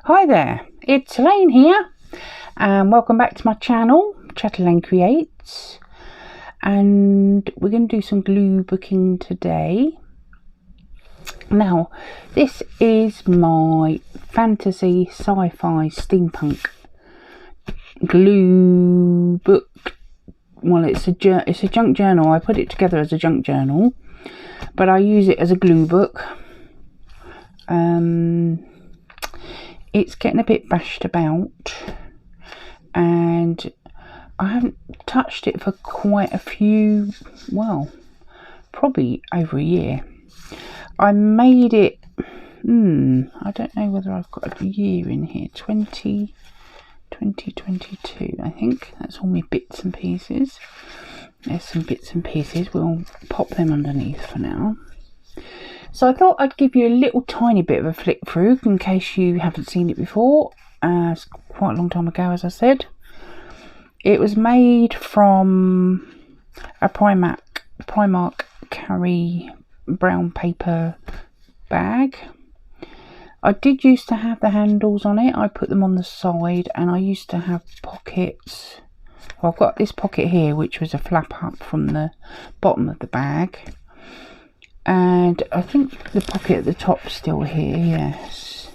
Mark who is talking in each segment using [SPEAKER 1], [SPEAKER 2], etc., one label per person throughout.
[SPEAKER 1] Hi there, it's Elaine here, and welcome back to my channel, Chattylaine Creates. And we're going to do some glue booking today. Now, this is my fantasy sci-fi steampunk glue book. Well, it's a junk journal. I put it together as a junk journal, but I use it as a glue book. It's getting a bit bashed about, and I haven't touched it for quite a few, well, probably over a year. I made it, I don't know whether I've got a year in here, 2022, I think. That's all my bits and pieces. There's some bits and pieces, we'll pop them underneath for now. So I thought I'd give you a little tiny bit of a flick through in case you haven't seen it before. It's quite a long time ago, as I said. It was made from a Primark carry brown paper bag. I did used to have the handles on it. I put them on the side, and I used to have pockets. Well, I've got this pocket here, which was a flap up from the bottom of the bag. And I think the pocket at the top still here, yes.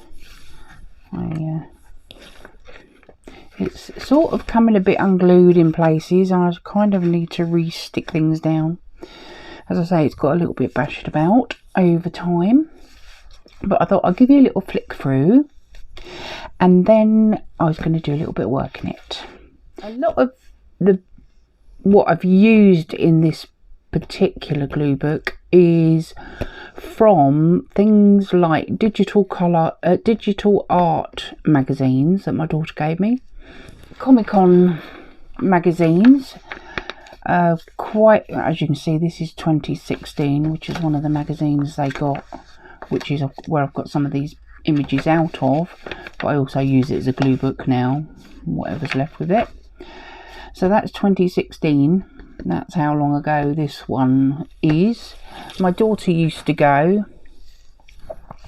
[SPEAKER 1] It's sort of coming a bit unglued in places. I kind of need to re-stick things down. As I say, it's got a little bit bashed about over time. But I thought I'd give you a little flick through. And then I was going to do a little bit of work in it. A lot of what I've used in this particular glue book is from things like digital art magazines that my daughter gave me, Comic-Con magazines. Quite, as you can see, this is 2016, which is one of the magazines they got, which is where I've got some of these images out of, but I also use it as a glue book now, whatever's left with it. So that's 2016. That's how long ago this one is. My daughter used to go.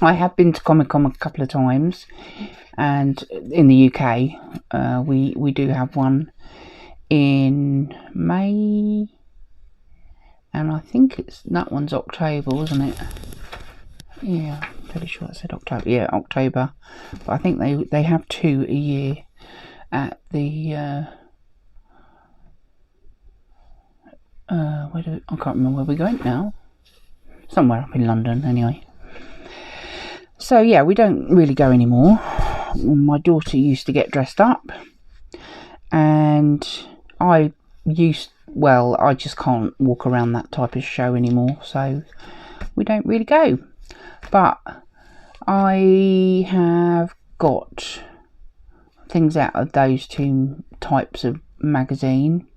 [SPEAKER 1] I have been to Comic-Con a couple of times, and in the UK we do have one in May, and I think that one's October, isn't it? Yeah, I'm pretty sure it said October. Yeah, October. But I think they have two a year at the I can't remember where we went now. Somewhere up in London, anyway. So yeah, we don't really go anymore. My daughter used to get dressed up, and I just can't walk around that type of show anymore, so we don't really go. But I have got things out of those two types of magazine.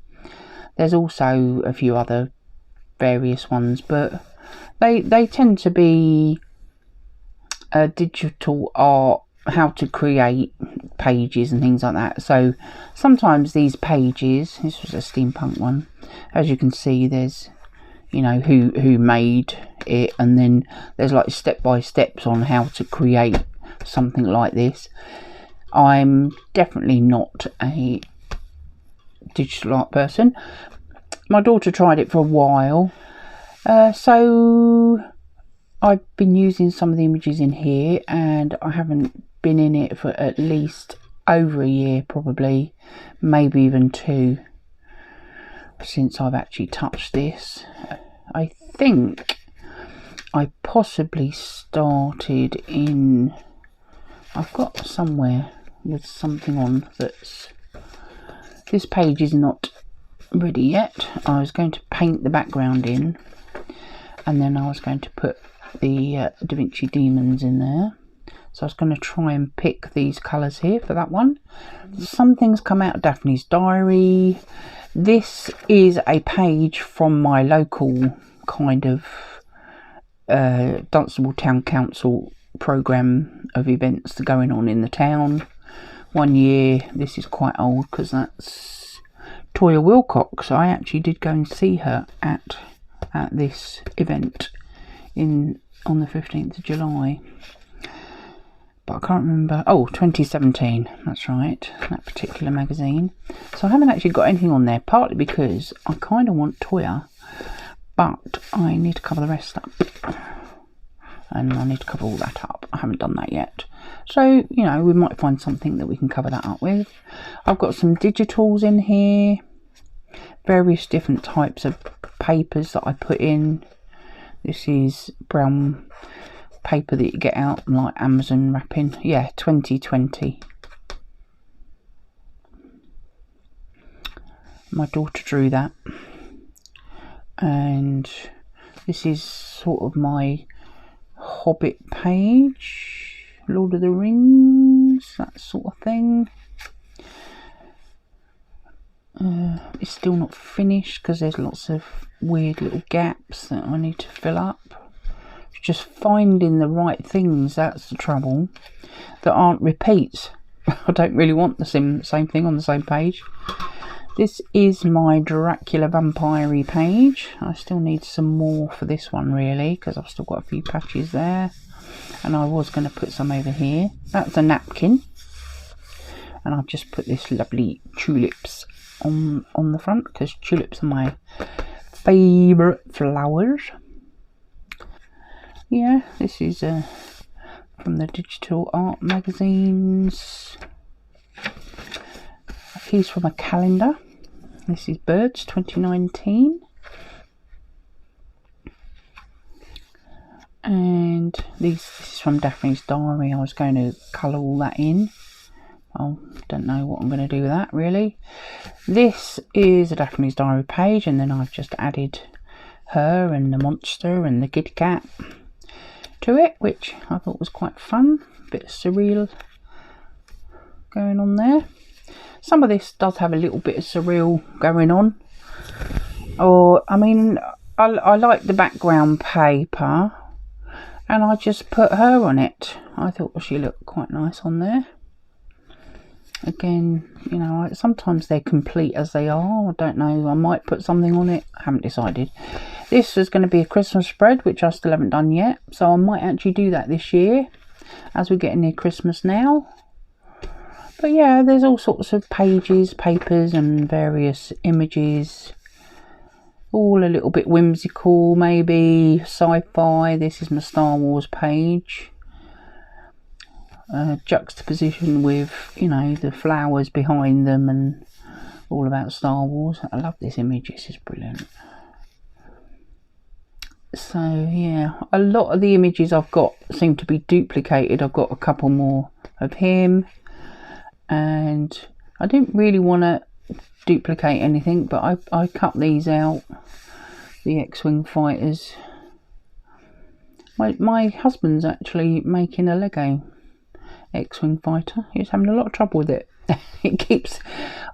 [SPEAKER 1] There's also a few other various ones, but they tend to be digital art, how to create pages and things like that. So sometimes these pages, this was a steampunk one, as you can see, there's, you know, who made it, and then there's like step-by-steps on how to create something like this. I'm definitely not a digital art person. My daughter tried it for a while, so I've been using some of the images in here, and I haven't been in it for at least over a year, probably, maybe even 2, since I've actually touched this. I think I possibly started in, I've got somewhere with something on that's, this page is not ready yet. I was going to paint the background in, and then I was going to put the Da Vinci Demons in there. So I was going to try and pick these colours here for that one. Some things come out of Daphne's diary. This is a page from my local kind of Dunstable Town Council programme of events going on in the town. One year, this is quite old because that's Toya Wilcox. I actually did go and see her at this event on the 15th of July. but I can't remember. Oh, 2017, that's right, that particular magazine. So I haven't actually got anything on there, partly because I kind of want Toya, but I need to cover the rest up. And I need to cover all that up. I haven't done that yet. So, you know, we might find something that we can cover that up with. I've got some digitals in here. Various different types of papers that I put in. This is brown paper that you get out like Amazon wrapping. Yeah, 2020. My daughter drew that. And this is sort of my Hobbit page, Lord of the Rings, that sort of thing. It's still not finished because there's lots of weird little gaps that I need to fill up. Just finding the right things, that's the trouble, that aren't repeats. I don't really want the same thing on the same page. This is my Dracula vampire page. I still need some more for this one really, because I've still got a few patches there. And I was going to put some over here. That's a napkin. And I've just put this lovely tulips on the front, because tulips are my favourite flowers. Yeah, this is from the digital art magazines. A piece from a calendar. This is Birds 2019. And this is from Daphne's Diary. I was going to colour all that in. I don't know what I'm going to do with that really. This is a Daphne's Diary page, and then I've just added her and the monster and the kitty cat to it, which I thought was quite fun. A bit surreal going on there. Some of this does have a little bit of surreal going on. Or, I mean, I like the background paper, and I just put her on it. I thought she looked quite nice on there. Again, you know, sometimes they're complete as they are. I don't know, I might put something on it. I haven't decided. This is going to be a Christmas spread, which I still haven't done yet. So I might actually do that this year, as we're getting near Christmas now. But yeah, there's all sorts of pages, papers and various images. All a little bit whimsical, maybe sci-fi. This is my Star Wars page. Juxtaposition with, you know, the flowers behind them and all about Star Wars. I love this image, this is brilliant. So yeah, a lot of the images I've got seem to be duplicated. I've got a couple more of him, and I didn't really want to duplicate anything, but I cut these out, the X-Wing fighters. My husband's actually making a Lego X-Wing fighter. He's having a lot of trouble with it. It keeps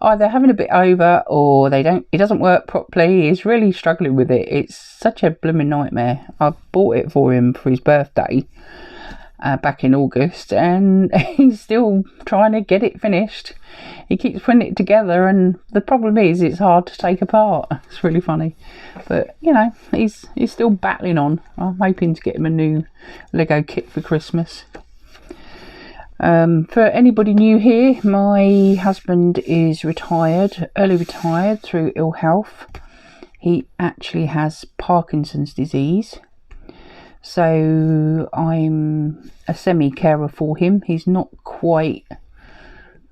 [SPEAKER 1] either having a bit over, or it doesn't work properly. He's really struggling with it. It's such a blooming nightmare. I bought it for him for his birthday back in August, and he's still trying to get it finished. He keeps putting it together, and the problem is it's hard to take apart. It's really funny, but you know, he's still battling on. I'm hoping to get him a new Lego kit for Christmas. For anybody new here, my husband is early retired through ill health. He actually has Parkinson's disease, so I'm a semi-carer for him. He's not quite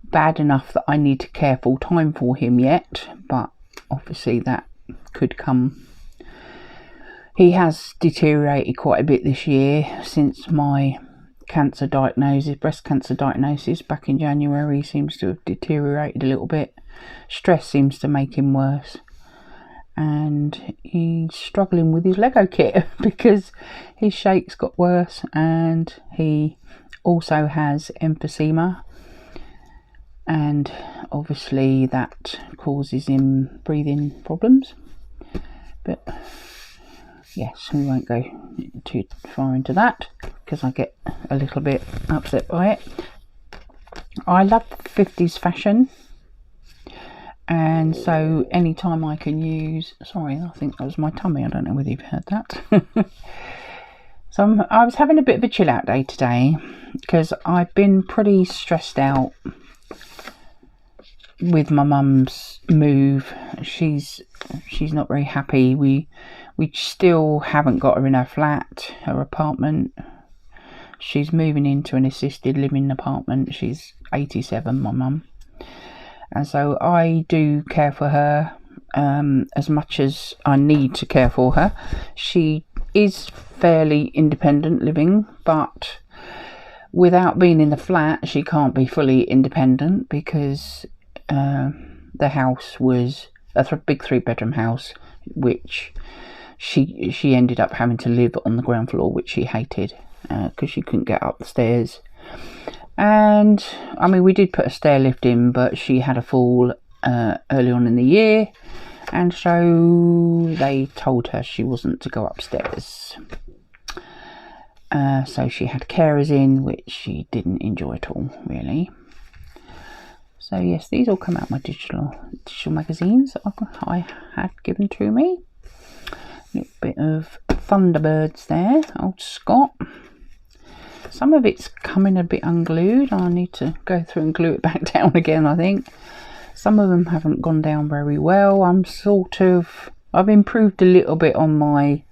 [SPEAKER 1] bad enough that I need to care full time for him yet, but obviously that could come. He has deteriorated quite a bit this year since my breast cancer diagnosis back in January. Seems to have deteriorated a little bit. Stress seems to make him worse, and he's struggling with his Lego kit because his shakes got worse, and he also has emphysema, and obviously that causes him breathing problems. But yes, we won't go too far into that because I get a little bit upset by it. I love 50s fashion, and so anytime I can use, sorry, I think that was my tummy, I don't know whether you've heard that. So I was having a bit of a chill out day today, because I've been pretty stressed out with my mum's move. She's not very happy. We still haven't got her in her flat, her apartment. She's moving into an assisted living apartment. She's 87, my mum, and so I do care for her as much as I need to care for her. She is fairly independent living, but without being in the flat she can't be fully independent, because the house was a big 3-bedroom house, which she ended up having to live on the ground floor, which she hated because she couldn't get up the stairs. And I mean, we did put a stair lift in, but she had a fall early on in the year, and so they told her she wasn't to go upstairs. So she had carers in, which she didn't enjoy at all, really. So yes, these all come out my digital magazines that I had given to me. A little bit of Thunderbirds there, old Scott. Some of it's coming a bit unglued. I need to go through and glue it back down again, I think. Some of them haven't gone down very well. I've improved a little bit on my,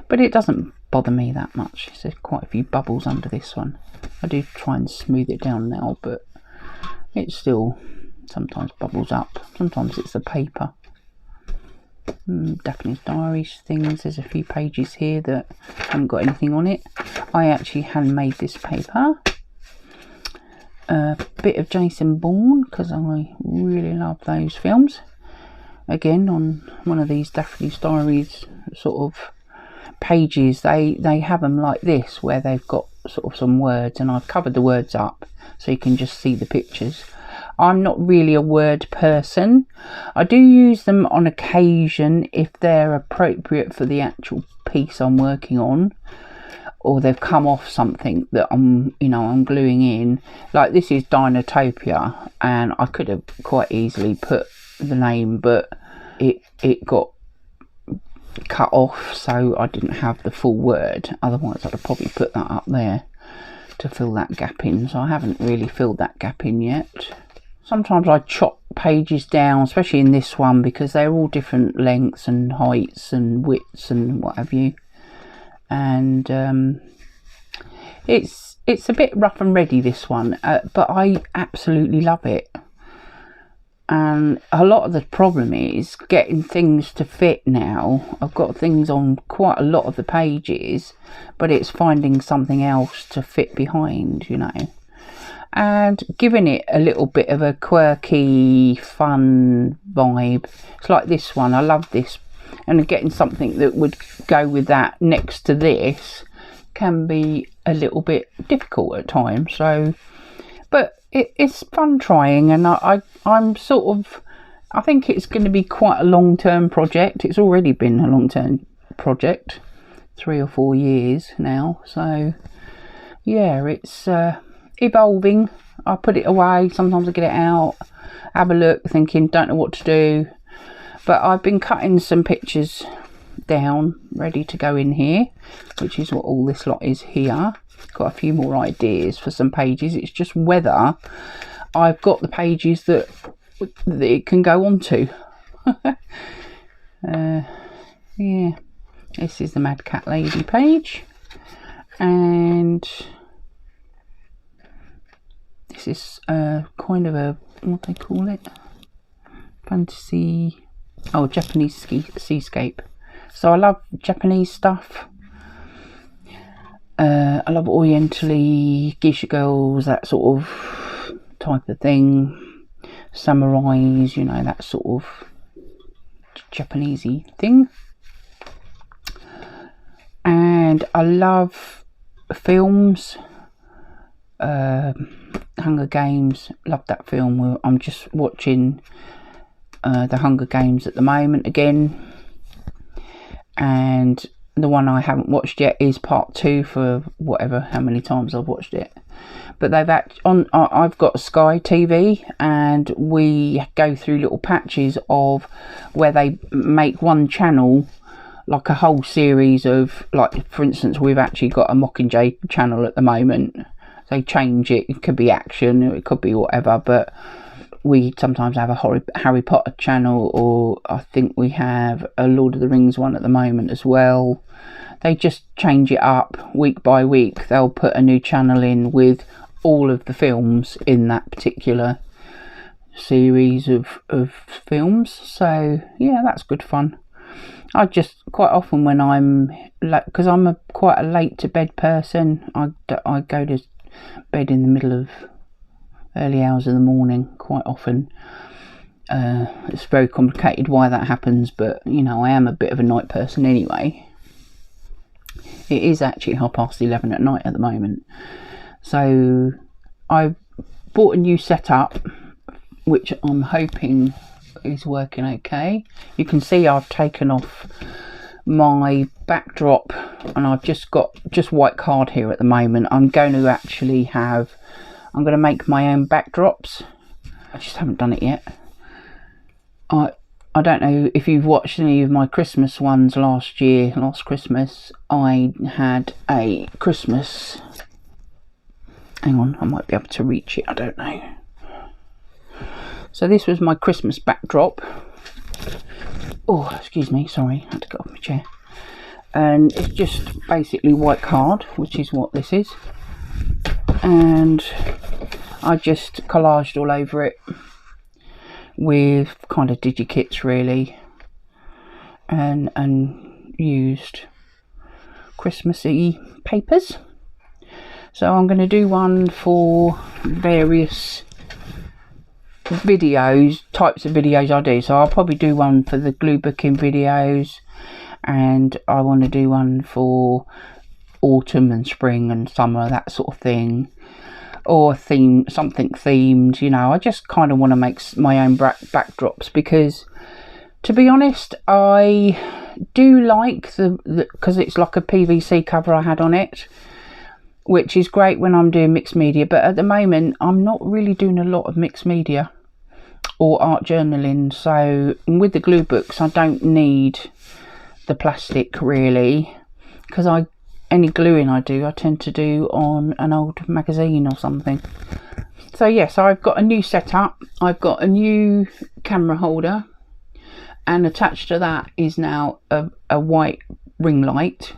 [SPEAKER 1] but it doesn't bother me that much. There's quite a few bubbles under this one. I do try and smooth it down now, but it still sometimes bubbles up. Sometimes it's the paper. Daphne's Diaries things. There's a few pages here that haven't got anything on it. I actually handmade this paper. A bit of Jason Bourne, because I really love those films. Again, on one of these Daphne's Diaries sort of pages, they have them like this, where they've got sort of some words, and I've covered the words up so you can just see the pictures. I'm not really a word person. I do use them on occasion if they're appropriate for the actual piece I'm working on, or they've come off something that I'm gluing in. Like this is Dinotopia, and I could have quite easily put the name, but it got cut off, so I didn't have the full word. Otherwise I'd have probably put that up there to fill that gap in. So I haven't really filled that gap in yet. Sometimes I chop pages down, especially in this one, because they're all different lengths and heights and widths and what have you. And it's a bit rough and ready, this one, but I absolutely love it. And a lot of the problem is getting things to fit now. I've got things on quite a lot of the pages, but it's finding something else to fit behind, and giving it a little bit of a quirky, fun vibe. It's like this one. I love this, and getting something that would go with that next to this can be a little bit difficult at times. So, but it's fun trying, and I'm sort of, I think it's going to be quite a long-term project. It's already been a long-term project, 3 or 4 years now. So yeah, it's evolving. I put it away, sometimes I get it out, have a look, thinking don't know what to do, but I've been cutting some pictures down ready to go in here, which is what all this lot is here. Got a few more ideas for some pages. It's just whether I've got the pages that it can go on to. Yeah, this is the Mad Cat Lady page, and this is kind of a, what they call it, fantasy, Japanese seascape. So I love Japanese stuff. I love orientally, geisha girls, that sort of type of thing. Samurais, that sort of Japanesey thing. And I love films. Hunger Games, love that film. I'm just watching the Hunger Games at the moment again, and the one I haven't watched yet is part 2 for whatever, how many times I've watched it. But they've I've got Sky TV, and we go through little patches of where they make one channel like a whole series of, like, for instance, we've actually got a Mockingjay channel at the moment, they change it. It could be action, or it could be whatever, but we sometimes have a Harry Potter channel, or I think we have a Lord of the Rings one at the moment as well. They just change it up week by week. They'll put a new channel in with all of the films in that particular series of films. So yeah, that's good fun. I just quite often, when I'm like, because I'm quite a late to bed person, I go to bed in the middle of early hours of the morning quite often. It's very complicated why that happens, but you know, I am a bit of a night person anyway. It is actually 11:30 at night at the moment. So I bought a new setup, which I'm hoping is working okay. You can see I've taken off my backdrop, and I've just got white card here at the moment. I'm going to make my own backdrops. I just haven't done it yet. I don't know if you've watched any of my Christmas ones last Christmas. I had a Christmas, hang on, I might be able to reach it, I don't know. So this was my Christmas backdrop. Oh, excuse me, sorry, I had to get off my chair. And it's just basically white card, which is what this is. And I just collaged all over it with kind of digikits really, and used Christmassy papers. So I'm going to do one for various types of videos I do. So I'll probably do one for the glue booking videos, and I want to do one for autumn and spring and summer, that sort of thing, or something themed. You know, I just kind of want to make my own backdrops, because to be honest, I do like because it's like a PVC cover I had on it, which is great when I'm doing mixed media, but at the moment I'm not really doing a lot of mixed media or art journaling. So with the glue books, I don't need the plastic really, because any gluing I tend to do on an old magazine or something. So yes, I've got a new setup. I've got a new camera holder, and attached to that is now a white ring light,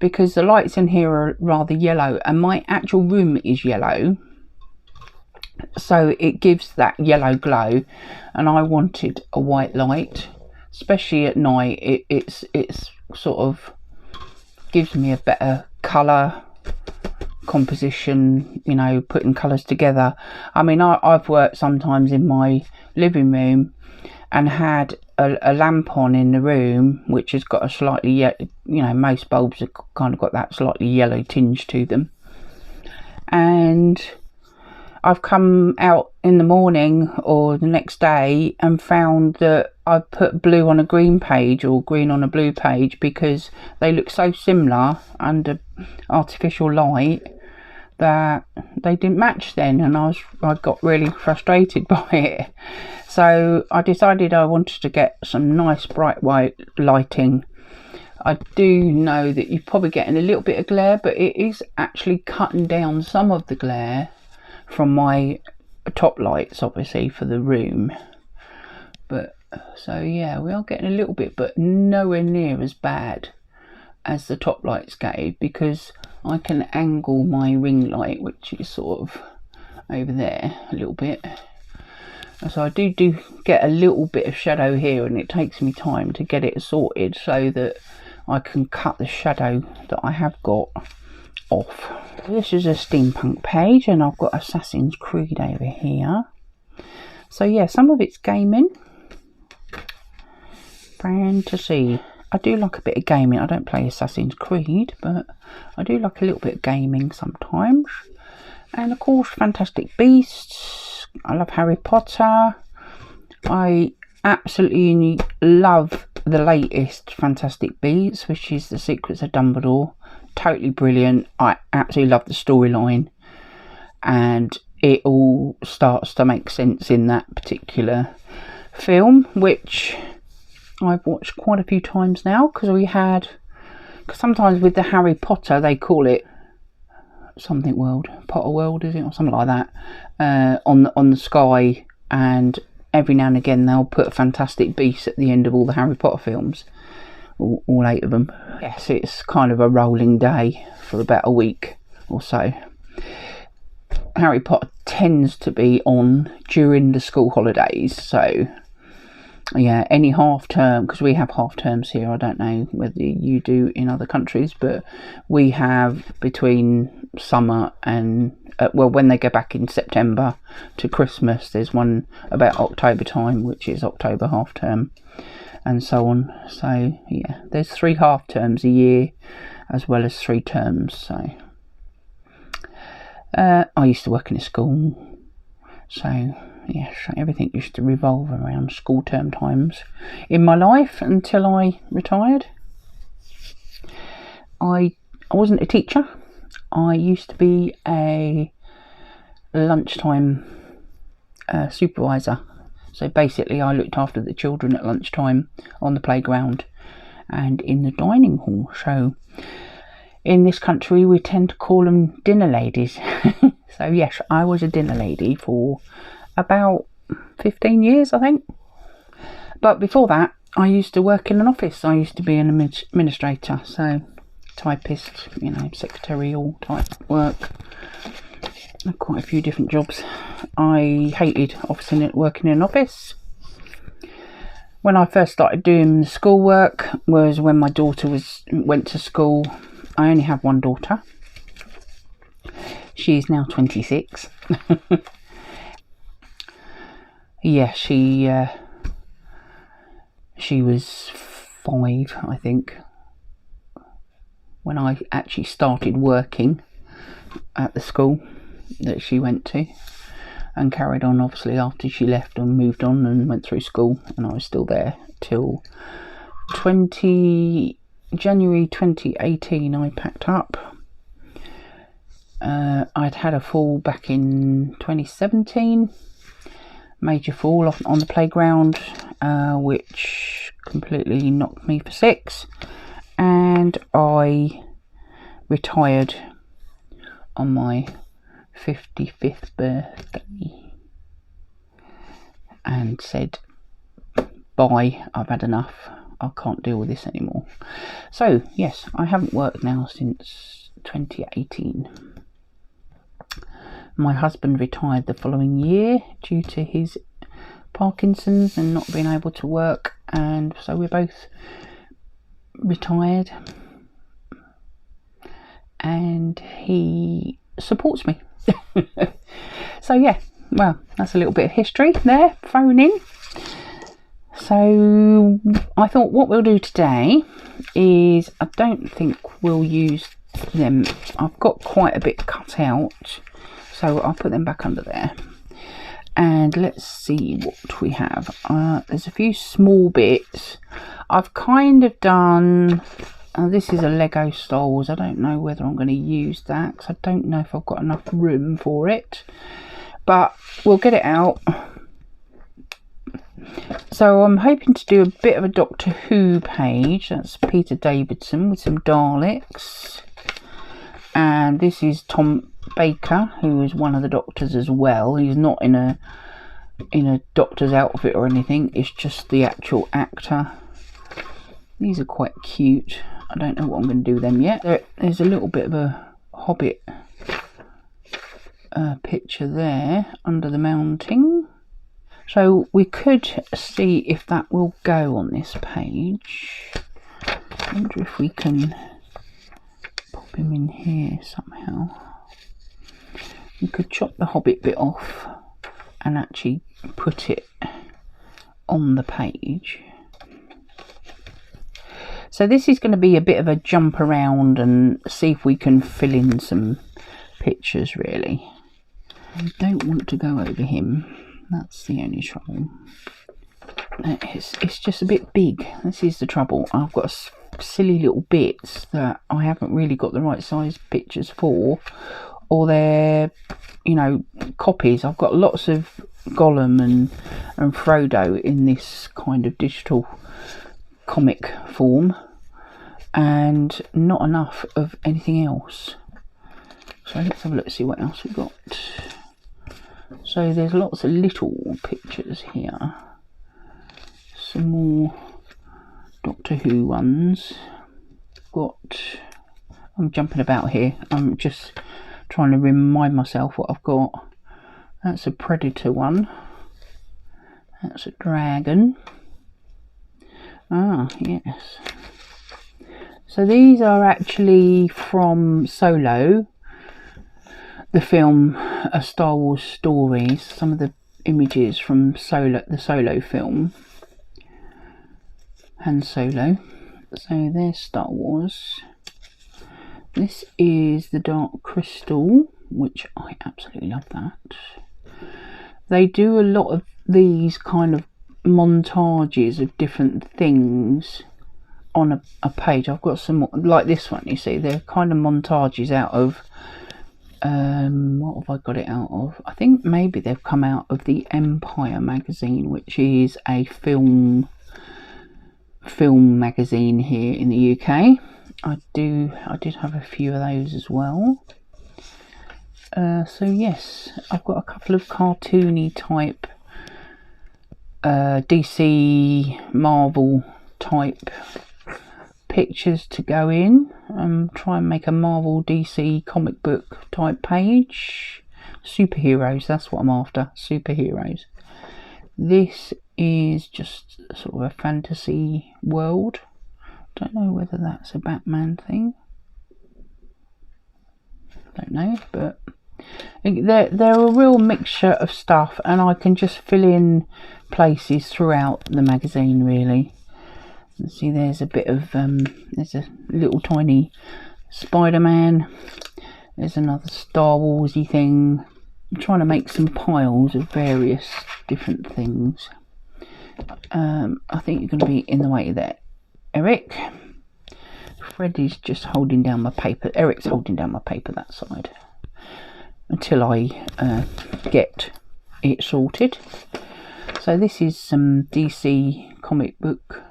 [SPEAKER 1] because the lights in here are rather yellow, and my actual room is yellow, so it gives that yellow glow, and I wanted a white light, especially at night. It's sort of gives me a better colour composition, you know, putting colours together. I mean, I've worked sometimes in my living room and had a lamp on in the room which has got a slightly, you know, most bulbs have kind of got that slightly yellow tinge to them, and I've come out in the morning or the next day and found that I put blue on a green page or green on a blue page, because they look so similar under artificial light that they didn't match then, and I got really frustrated by it. So I decided I wanted to get some nice bright white lighting. I do know that you're probably getting a little bit of glare, but it is actually cutting down some of the glare from my top lights, obviously, for the room. But so yeah, we are getting a little bit, but nowhere near as bad as the top lights gave, because I can angle my ring light, which is sort of over there a little bit. So I do get a little bit of shadow here, and it takes me time to get it sorted so that I can cut the shadow that I have got off. This is a steampunk page, and I've got Assassin's Creed over here. So yeah, some of it's gaming, fantasy. I do like a bit of gaming. I don't play Assassin's Creed, but I do like a little bit of gaming sometimes. And of course, Fantastic Beasts. I love Harry Potter. I absolutely love the latest Fantastic Beasts, which is The Secrets of Dumbledore. Totally brilliant. I absolutely love the storyline, and it all starts to make sense in that particular film, which I've watched quite a few times now, because sometimes with the Harry Potter they call it something world, Potter World, is it, or something like that, on the Sky, and every now and again they'll put a Fantastic Beasts at the end of all the Harry Potter films, all 8 of them. Yes, it's kind of a rolling day for about a week or so. Harry Potter tends to be on during the school holidays, so yeah, any half term, because we have half terms here, I don't know whether you do in other countries, but we have between summer and well, when they go back in September to Christmas, there's one about October time, which is October half term, and so on. So yeah, there's 3 half terms a year as well as 3 terms. So I used to work in a school, so yes, everything used to revolve around school term times in my life until I retired. I wasn't a teacher. I used to be a lunchtime supervisor. So basically I looked after the children at lunchtime on the playground and in the dining hall. So in this country we tend to call them dinner ladies. So yes, I was a dinner lady for about 15 years, I think. But before that I used to work in an office. I used to be an administrator, so typist, you know, secretarial type work. Quite a few different jobs. I hated working in an office. When I first started doing schoolwork was when my daughter went to school. I only have one daughter. She's now 26. Yeah, she was 5, I think, when I actually started working at the school that she went to, and carried on obviously after she left and moved on and went through school, and I was still there till January 2018 I packed up. I'd had a fall back in 2017, major fall off on the playground, which completely knocked me for 6, and I retired on my 55th birthday and said, bye, I've had enough, I can't deal with this anymore. So yes, I haven't worked now since 2018. My husband retired the following year due to his Parkinson's and not being able to work, and so we're both retired, and he supports me. So yeah, well, that's a little bit of history there thrown in. So I thought what we'll do today is, I don't think we'll use them. I've got quite a bit cut out, so I'll put them back under there. And let's see what we have. There's a few small bits. I've kind of done, this is a Lego Star Wars. I don't know whether I'm going to use that, because I don't know if I've got enough room for it. But we'll get it out. So I'm hoping to do a bit of a Doctor Who page. That's Peter Davidson with some Daleks. And this is Tom Baker, who is one of the Doctors as well. He's not in a Doctor's outfit or anything. It's just the actual actor. These are quite cute. I don't know what I'm going to do with them yet. There's a little bit of a Hobbit picture there under the mounting. So we could see if that will go on this page. I wonder if we can pop him in here somehow. We could chop the Hobbit bit off and actually put it on the page. So this is going to be a bit of a jump around and see if we can fill in some pictures, really. I don't want to go over him. That's the only trouble. It's just a bit big. This is the trouble. I've got silly little bits that I haven't really got the right size pictures for, or they're, you know, copies. I've got lots of Gollum and Frodo in this kind of digital comic form, and not enough of anything else. So let's have a look, see what else we've got. So there's lots of little pictures here. Some more Doctor Who ones. I'm jumping about here. I'm just trying to remind myself what I've got. That's a Predator one. That's a dragon. Ah, yes. So these are actually from Solo, the film, A Star Wars Stories. Some of the images from the Solo film. Han Solo. So there's Star Wars. This is the Dark Crystal, which I absolutely love that. They do a lot of these kind of montages of different things on a page. I've got some more, like this one, you see, they're kind of montages out of, what have I got it out of? I think maybe they've come out of the Empire magazine, which is a film magazine here in the UK. I did have a few of those as well. So yes, I've got a couple of cartoony type DC Marvel type pictures to go in. Try and make a Marvel DC comic book type page. Superheroes, that's what I'm after. Superheroes. This is just sort of a fantasy world. Don't know whether that's a Batman thing. Don't know, but they're a real mixture of stuff, and I can just fill in places throughout the magazine really. Let's see, there's a bit of there's a little tiny Spider-Man. There's another Star Warsy thing. I'm trying to make some piles of various different things. I think you're going to be in the way there, Eric. Fred is just holding down my paper. Eric's holding down my paper that side until I get it sorted. So this is some DC comic book.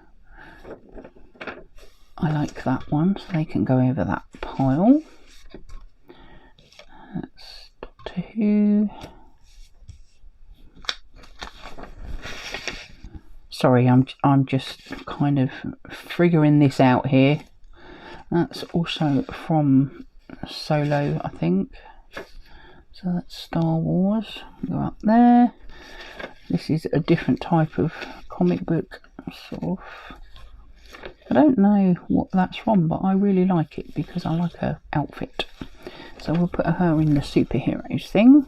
[SPEAKER 1] I like that one, so they can go over that pile. That's Doctor Who. Sorry, I'm just kind of figuring this out here. That's also from Solo, I think. So that's Star Wars. Go up there. This is a different type of comic book, sort of. I don't know what that's from, but I really like it because I like her outfit. So we'll put her in the superheroes thing.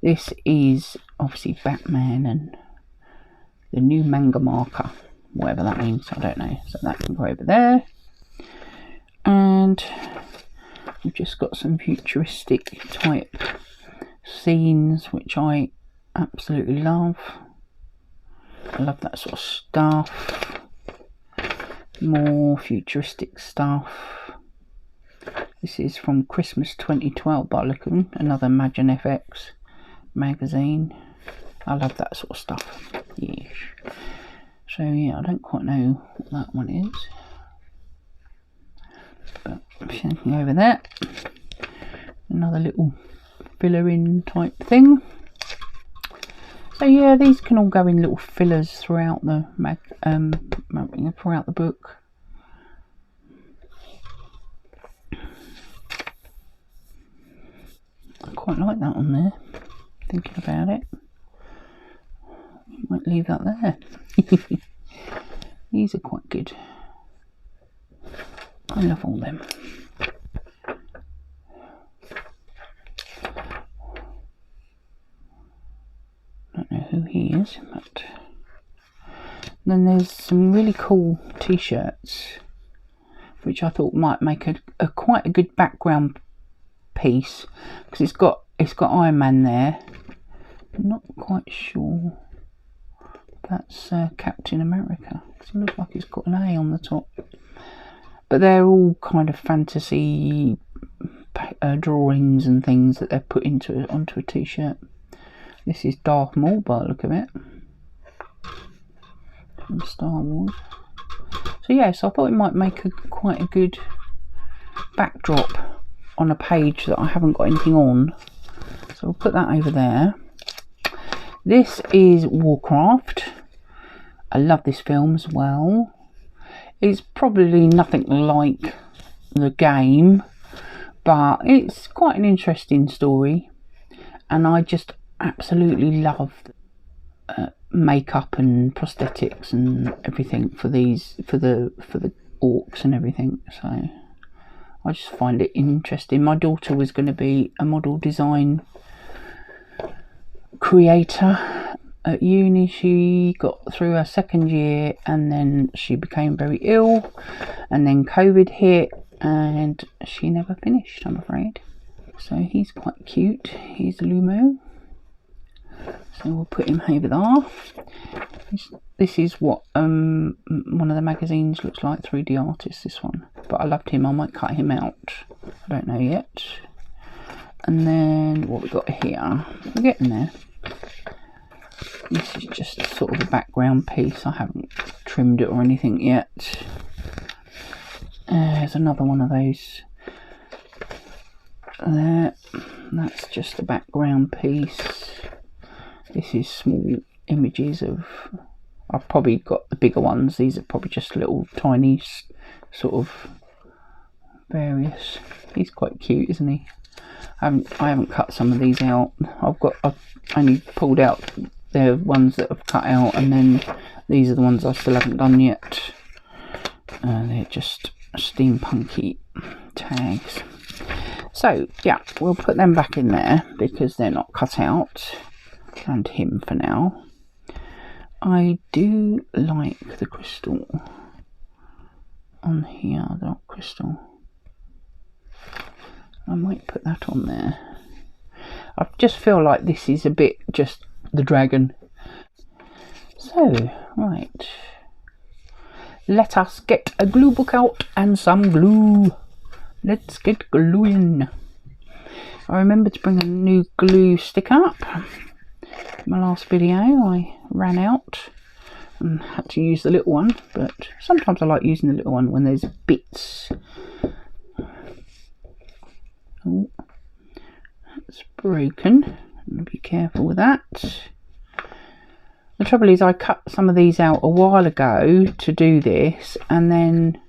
[SPEAKER 1] This is obviously Batman and the new manga marker, whatever that means, I don't know. So that can go over there. And we've just got some futuristic type scenes, which I absolutely love. I love that sort of stuff. More futuristic stuff. This is from Christmas 2012 by look of them, another Imagine FX magazine. I love that sort of stuff. Yes. So yeah, I don't quite know what that one is, but something over there. Another little filler in type thing. So yeah, these can all go in little fillers throughout the throughout the book. I quite like that on there. Thinking about it, might leave that there. These are quite good. I love all them. Don't know who he is, but then there's some really cool t-shirts which I thought might make a quite a good background piece, because it's got Iron Man there. I'm not quite sure that's Captain America, because it looks like it's got an A on the top. But they're all kind of fantasy drawings and things that they've put onto a t-shirt. This is Darth Maul by the look of it, from Star Wars. So yes, I thought it might make quite a good backdrop on a page that I haven't got anything on, so we'll put that over there. This is Warcraft. I love this film as well. It's probably nothing like the game, but it's quite an interesting story, and I just absolutely love makeup and prosthetics and everything for these, for the orcs and everything, so I just find it interesting. My daughter was going to be a model design creator at uni. She got through her second year and then she became very ill, and then COVID hit and she never finished, I'm afraid. So he's quite cute. He's Lumo, so we'll put him over there. This is what one of the magazines looks like, 3D Artist, this one, but I loved him. I might cut him out, I don't know yet. And then what we got here, we're getting there. This is just sort of a background piece. I haven't trimmed it or anything yet. There's another one of those there. That's just a background piece. This is small images of, I've probably got the bigger ones. These are probably just little tiny sort of various. He's quite cute, isn't he? I haven't cut some of these out. I've only pulled out the ones that I've cut out, and then these are the ones I still haven't done yet. They're just steampunky tags. So yeah, we'll put them back in there because they're not cut out, and him for now. I do like the crystal on here, the dark crystal. I might put that on there. I just feel like this is a bit just the dragon. So, right. Let us get a glue book out and some glue. Let's get gluing. I remember to bring a new glue stick up. My last video I ran out and had to use the little one, but sometimes I like using the little one when there's bits. Oh, that's broken. Be careful with that. The trouble is I cut some of these out a while ago to do this, and then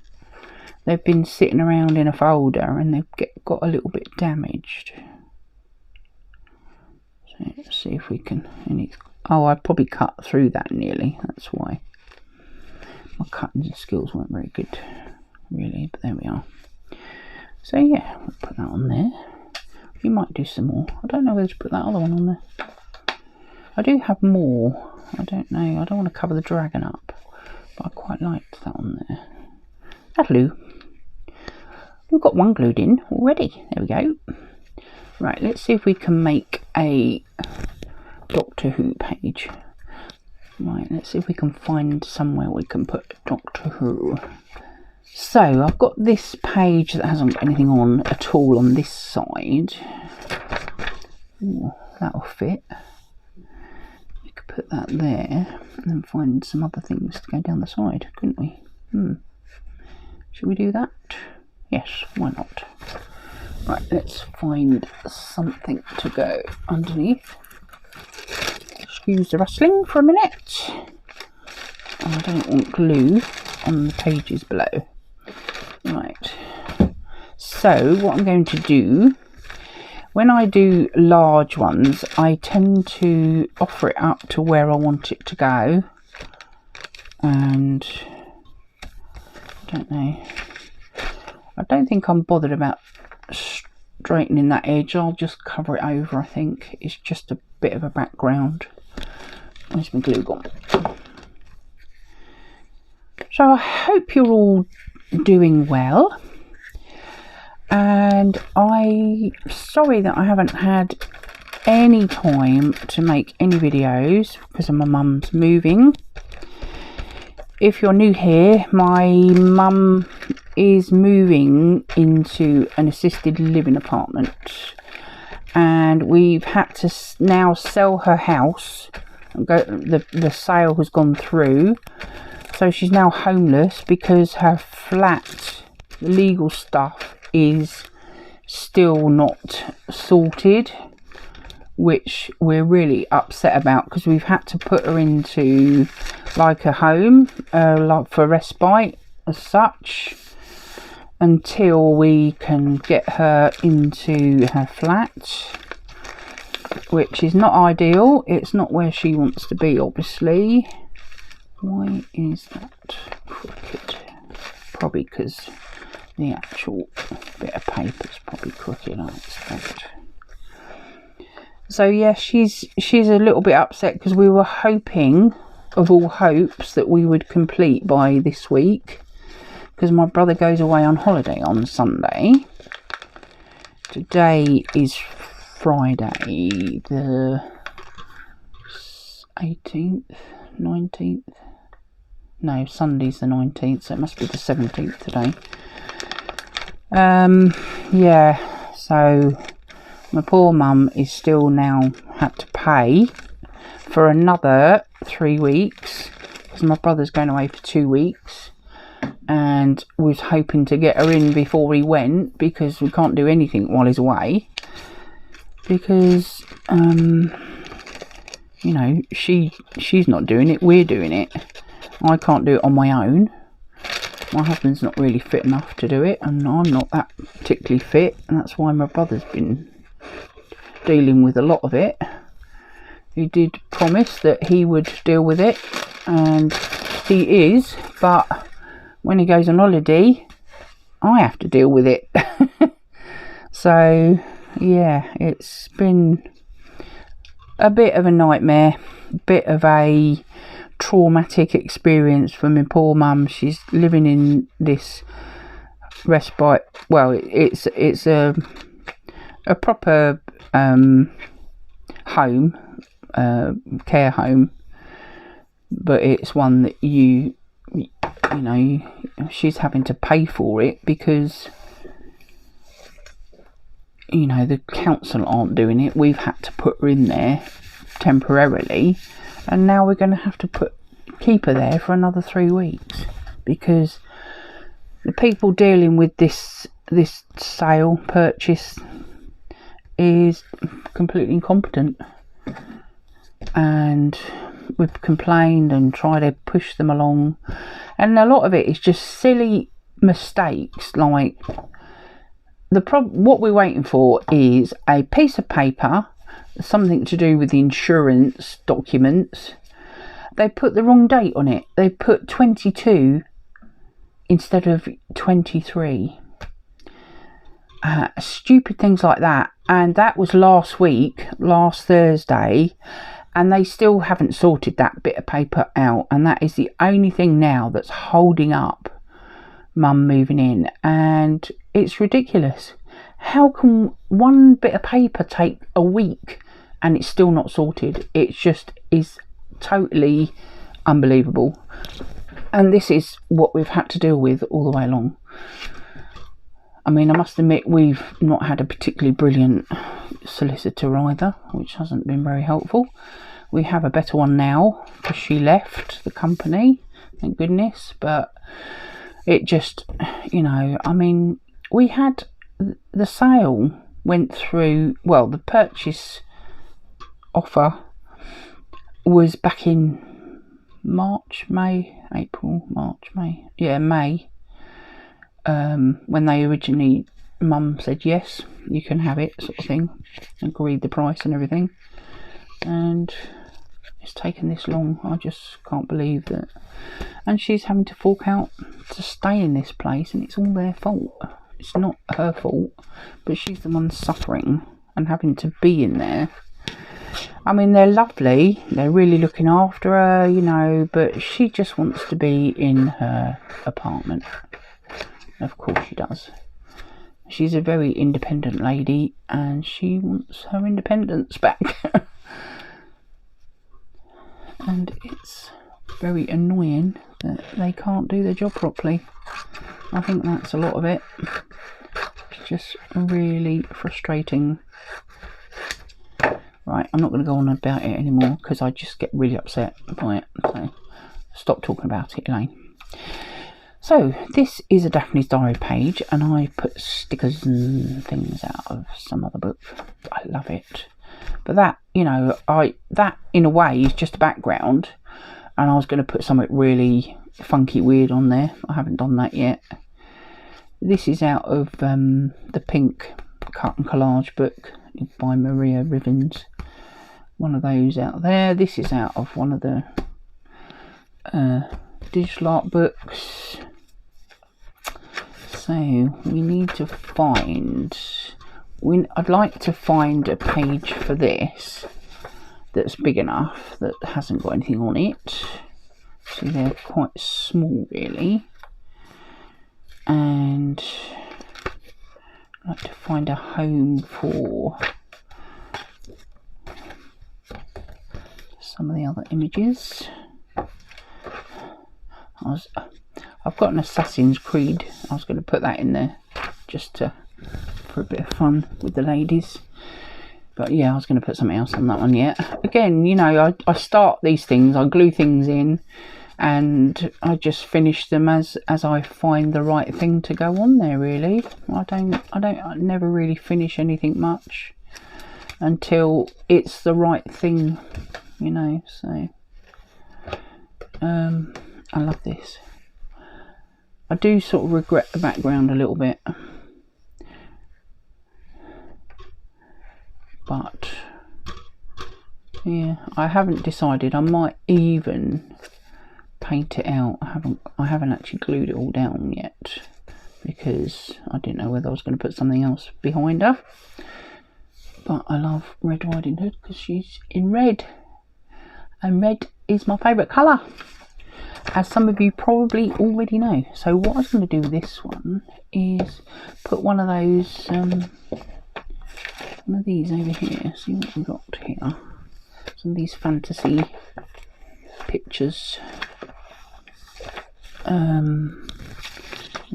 [SPEAKER 1] they've been sitting around in a folder and they've got a little bit damaged. So let's see if we can. Oh, I probably cut through that nearly. That's why. My cutting skills weren't very good, really, but there we are. So yeah, we'll put that on there. We might do some more. I don't know whether to put that other one on there. I do have more. I don't know. I don't want to cover the dragon up, but I quite liked that on there. Hello. We've got one glued in already. There we go. Right, let's see if we can make a Doctor Who page. Right, let's see if we can find somewhere we can put Doctor Who. So I've got this page that hasn't got anything on at all on this side. Ooh, that'll fit. We could put that there and then find some other things to go down the side, couldn't we? Should we do that? Yes, why not? Right, let's find something to go underneath. Excuse the rustling for a minute. I don't want glue on the pages below. Right, so what I'm going to do, when I do large ones, I tend to offer it up to where I want it to go, and I don't know, I don't think I'm bothered about straightening that edge. I'll just cover it over. I think it's just a bit of a background. Where's my glue gone? So I hope you're all doing well, and I'm sorry that I haven't had any time to make any videos because of my mum's moving. If you're new here, my mum is moving into an assisted living apartment, and we've had to now sell her house. The sale has gone through, so she's now homeless because her flat, the legal stuff, is still not sorted, which we're really upset about, because we've had to put her into like a home, like for respite as such, until we can get her into her flat, which is not ideal. It's not where she wants to be, obviously. Why is that crooked? Probably because the actual bit of paper is probably crooked, I expect. So yeah, she's a little bit upset, because we were hoping, of all hopes, that we would complete by this week, because my brother goes away on holiday on Sunday. Today is Friday the 18th, 19th. No, Sunday's the 19th, so it must be the 17th today. Yeah, so my poor mum is still now had to pay for another 3 weeks, because my brother's going away for 2 weeks, and was hoping to get her in before he went, because we can't do anything while he's away, because you know, she's not doing it, we're doing it. I can't do it on my own. My husband's not really fit enough to do it, and I'm not that particularly fit, and that's why my brother's been dealing with a lot of it. He did promise that he would deal with it, and he is, but when he goes on holiday, I have to deal with it. So yeah, it's been a bit of a nightmare, bit of a traumatic experience for my poor mum. She's living in this respite, well, it's a proper home, care home, but it's one that you know, she's having to pay for it, because you know, the council aren't doing it. We've had to put her in there temporarily, and now we're going to have to keep her there for another 3 weeks, because the people dealing with this sale purchase is completely incompetent, and we've complained and tried to push them along, and a lot of it is just silly mistakes. Like what we're waiting for is a piece of paper, something to do with the insurance documents. They put the wrong date on it. They put 22 instead of 23. Stupid things like that. And that was last Thursday, and they still haven't sorted that bit of paper out, and that is the only thing now that's holding up mum moving in. And it's ridiculous. How can one bit of paper take a week and it's still not sorted? It just is totally unbelievable. And this is what we've had to deal with all the way along. I mean, I must admit, we've not had a particularly brilliant solicitor either, which hasn't been very helpful. We have a better one now, because she left the company, thank goodness. But it just, you know, I mean, we had the sale went through, well, the purchase offer was back in May. When they originally, mum said yes, you can have it, sort of thing, agreed the price and everything, and it's taken this long. I just can't believe that. And she's having to fork out to stay in this place, and it's all their fault. It's not her fault, but she's the one suffering and having to be in there. I mean, they're lovely, they're really looking after her, you know, but she just wants to be in her apartment. Of course she does. She's a very independent lady, and she wants her independence back. And it's very annoying that they can't do their job properly. I think that's a lot of it. It's just really frustrating. Right, I'm not going to go on about it anymore, because I just get really upset by it. So stop talking about it, Elaine. So this is a Daphne's Diary page, and I put stickers and things out of some other book. I love it. But that, you know, that in a way is just a background, and I was going to put something really funky weird on there. I haven't done that yet. This is out of the pink cut and collage book by Maria Rivens. One of those out there. This is out of one of the digital art books. So we need to find, I'd like to find a page for this that's big enough that hasn't got anything on it. See, they're quite small really, and I'd like to find a home for some of the other images. I've got an Assassin's Creed. I was going to put that in there just for a bit of fun with the ladies. But yeah, I was going to put something else on that one yet. Again, you know, I start these things, I glue things in, and I just finish them as I find the right thing to go on there. Really, I never really finish anything much until it's the right thing, you know. So I love this. I do sort of regret the background a little bit, but yeah, I haven't decided. I might even paint it out. I haven't actually glued it all down yet because I didn't know whether I was going to put something else behind her. But I love Red Riding Hood because she's in red, and red is my favourite colour, as some of you probably already know. So what I was going to do with this one is put one of those, one of these over here. See what we've got here. Some of these fantasy pictures. Let's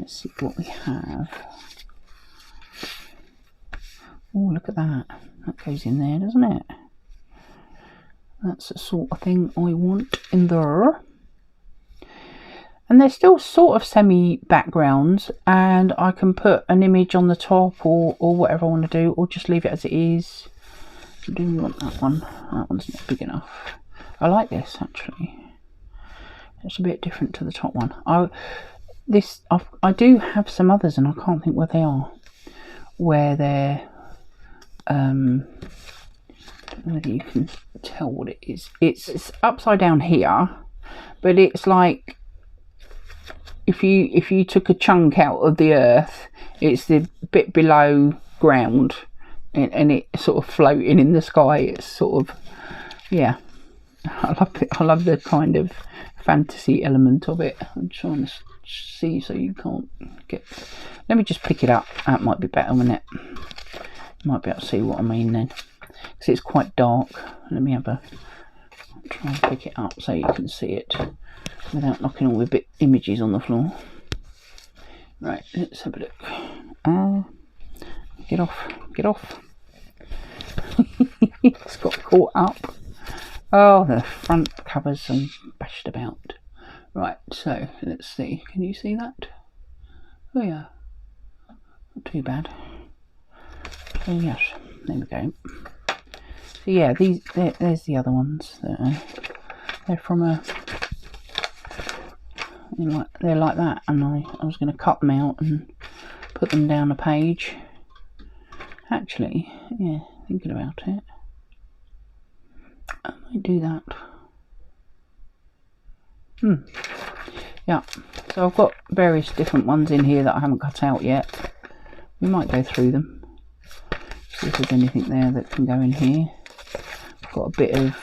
[SPEAKER 1] see what we have. Oh, look at that. That goes in there, doesn't it? That's the sort of thing I want in there. And they're still sort of semi backgrounds, and I can put an image on the top or whatever I want to do, or just leave it as it is. I do want that one. That one's not big enough. I like this actually. It's a bit different to the top one. I do have some others, and I can't think where they are. Where they're I don't know whether you can tell what it is. It's upside down here, but it's like if you took a chunk out of the earth, it's the bit below ground, and it sort of floating in the sky. It's sort of, yeah, I love it. I love the kind of fantasy element of it. I'm trying to see so you can't get. Let me just pick it up. That might be better, wouldn't it? You might be able to see what I mean then, because it's quite dark. Let me try and pick it up so you can see it without knocking all the images on the floor. Right, let's have a look. Get off. It's got caught up. Oh, the front covers and bashed about. Right, so let's see. Can you see that? Oh yeah, not too bad. So yes, there we go. So yeah, there's the other ones. They're from a. They're like that, and I was going to cut them out and put them down a page. Actually, yeah, thinking about it, I might do that. Yeah, so I've got various different ones in here that I haven't cut out yet. We might go through them, see if there's anything there that can go in here. I've got a bit of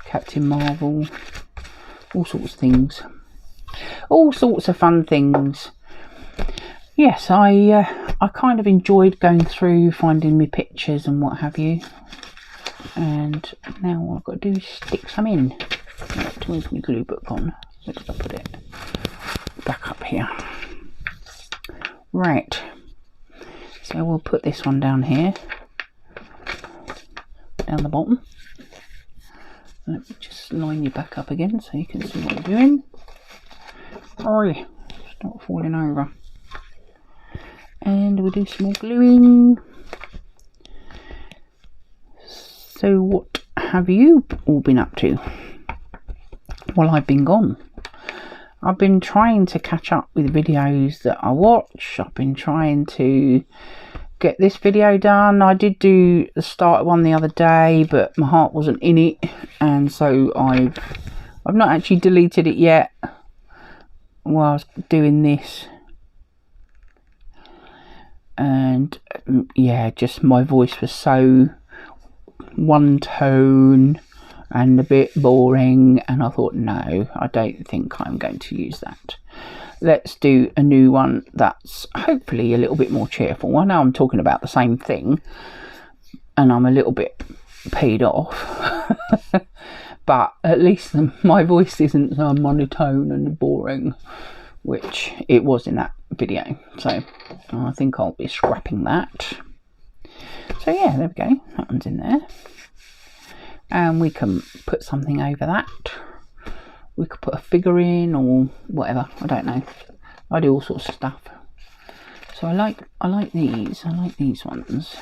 [SPEAKER 1] Captain Marvel, all sorts of things. All sorts of fun things. Yes, I kind of enjoyed going through, finding me pictures and what have you. And now all I've got to do is stick some in. Right, to move my glue book on. Where did I put it? Back up here. Right. So we'll put this one down here. Down the bottom. Let me just line you back up again so you can see what I'm doing. Hurry, stop falling over. And we'll do some more gluing. So what have you all been up to? Well, I've been gone. I've been trying to catch up with videos that I watch. I've been trying to get this video done. I did do the start one the other day, but my heart wasn't in it, and so I've not actually deleted it yet while I was doing this. And yeah, just my voice was so one tone and a bit boring, and I thought, no, I don't think I'm going to use that. Let's do a new one that's hopefully a little bit more cheerful. I know I'm talking about the same thing and I'm a little bit paid off, but at least my voice isn't so monotone and boring, which it was in that video. So I think I'll be scrapping that. So yeah, there we go, that one's in there. And we can put something over that. We could put a figure in or whatever, I don't know. I do all sorts of stuff. So I like these. I like these ones.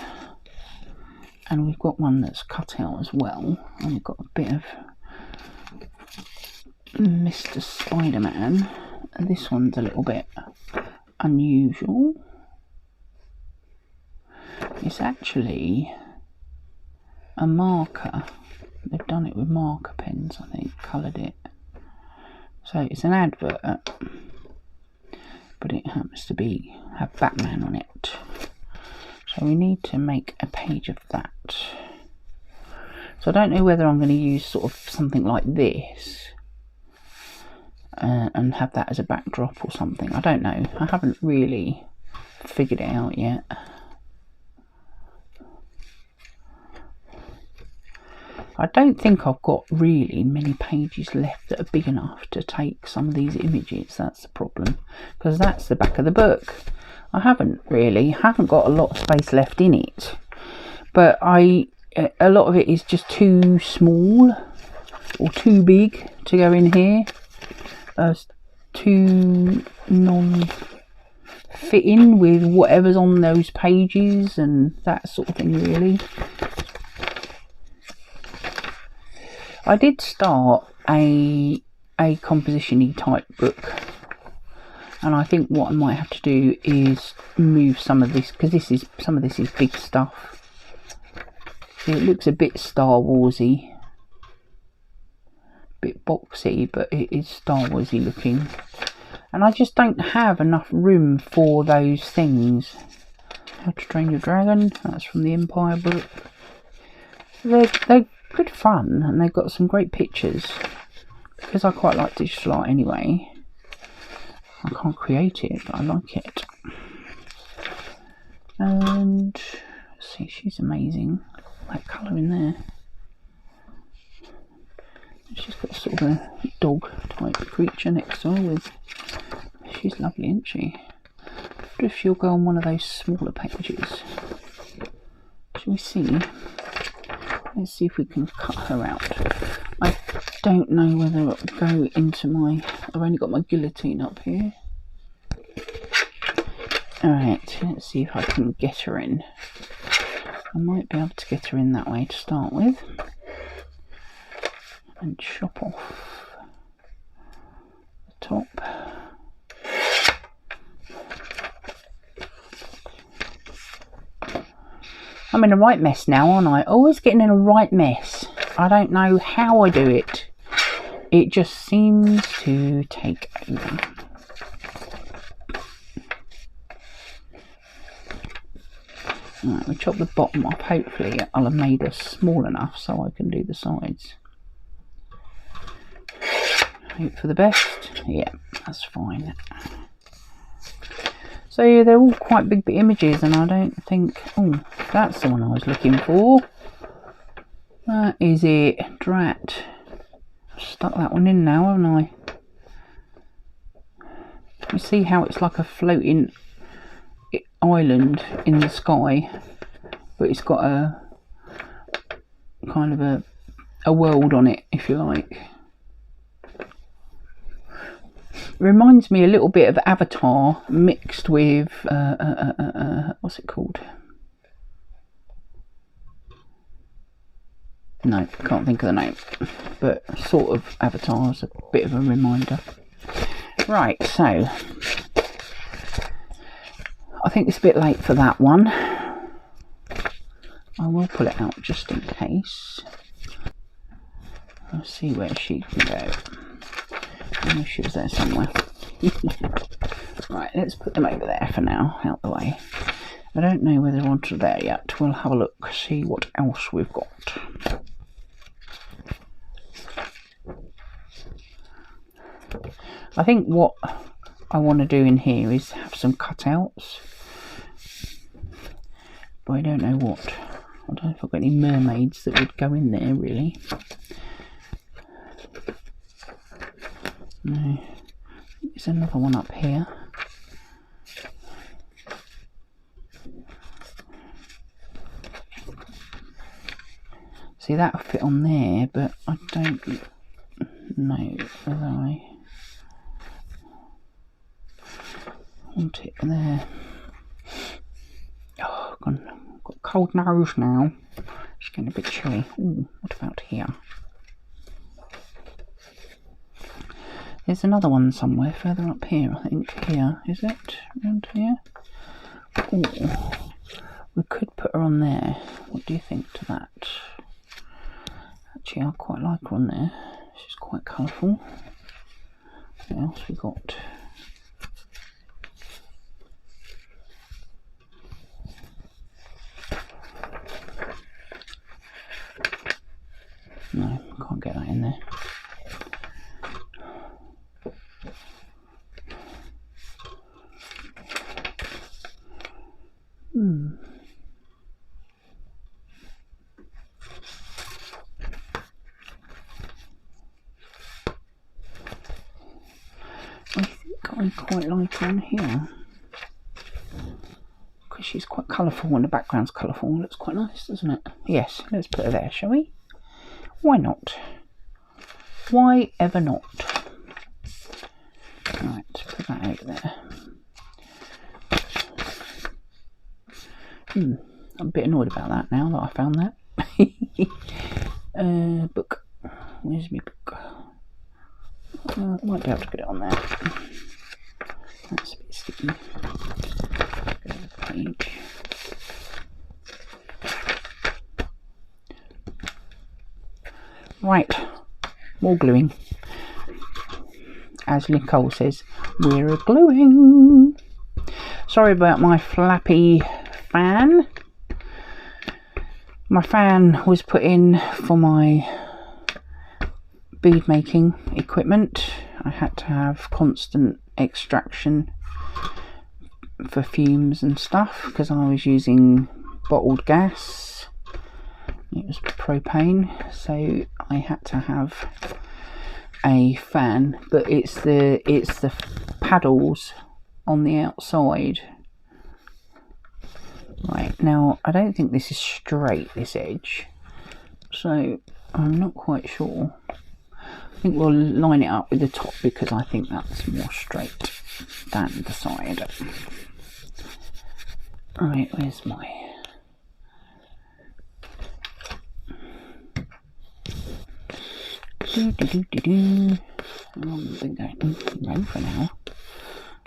[SPEAKER 1] And we've got one that's cut out as well. And we've got a bit of Mr. Spider-Man. And this one's a little bit unusual. It's actually a marker. They've done it with marker pens, I think, coloured it. So it's an advert, but it happens to have Batman on it. So we need to make a page of that. So I don't know whether I'm going to use sort of something like this and have that as a backdrop or something. I don't know. I haven't really figured it out yet. I don't think I've got really many pages left that are big enough to take some of these images. That's the problem, because that's the back of the book. I haven't got a lot of space left in it, but a lot of it is just too small or too big to go in here. Too non-fitting with whatever's on those pages and that sort of thing, really. I did start a composition-y type book, and I think what I might have to do is move some of this, because some of this is big stuff. See, it looks a bit Star Warsy, bit boxy, but it is Star Warsy looking, and I just don't have enough room for those things. How to Train Your Dragon, that's from the Empire book. They're good fun, and they've got some great pictures, because I quite like digital art anyway. I can't create it, but I like it. And let's see, she's amazing. That colour in there. She's got sort of a dog type creature next to her. She's lovely, isn't she? I wonder if she'll go on one of those smaller pages. Shall we see? Let's see if we can cut her out. I don't know whether it'll go into my... I've only got my guillotine up here. Alright, let's see if I can get her in. I might be able to get her in that way to start with. And chop off the top. I'm in a right mess now, aren't I? Always getting in a right mess. I don't know how I do it. It just seems to take over. Right, we chop the bottom off. Hopefully I'll have made her small enough so I can do the sides. Hope for the best. Yeah, that's fine. So yeah, they're all quite big images, and I don't think... Oh, that's the one I was looking for. That is it. Drat. Stuck that one in now, haven't I? You see how it's like a floating island in the sky, but it's got a kind of a world on it, if you like. reminds me a little bit of Avatar mixed with what's it called? No, can't think of the name, but sort of Avatar is a bit of a reminder. Right, so I think it's a bit late for that one. I will pull it out just in case. I'll see where she can go. I know she was there somewhere. Right, let's put them over there for now, out the way. I don't know whether they're onto there yet. We'll have a look, see what else we've got. I think what I want to do in here is have some cutouts, but I don't know what. I don't know if I've got any mermaids that would go in there really. No, there's another one up here. See, that'll fit on there, but I don't know whether I want it there. Oh, I've got a cold nose now. It's getting a bit chilly. Ooh, what about here? There's another one somewhere further up here, I think. Here, is it? Around here? Ooh, we could put her on there. What do you think to that? Actually, I quite like her on there. She's quite colourful. What else we got? No, can't get that in there. I think I quite like her on here because she's quite colourful and the background's colourful. Looks quite nice, doesn't it? Yes, let's put her there, shall we? Why not? Why ever not? Right, put that over there. I'm a bit annoyed about that now that I found that. Book. Where's my book? I might be able to get it on there. That's a bit sticky. Go to the page. Right, more gluing. As Nicole says, we're gluing. Sorry about my flappy fan. My fan was put in for my bead making equipment. I had to have constant extraction for fumes and stuff because I was using bottled gas. It was propane, so I had to have a fan, but it's the paddles on the outside. Right, now I don't think this is straight, this edge, so I'm not quite sure. I think we'll line it up with the top because I think that's more straight than the side. Right, where's my... I think I can go for now. I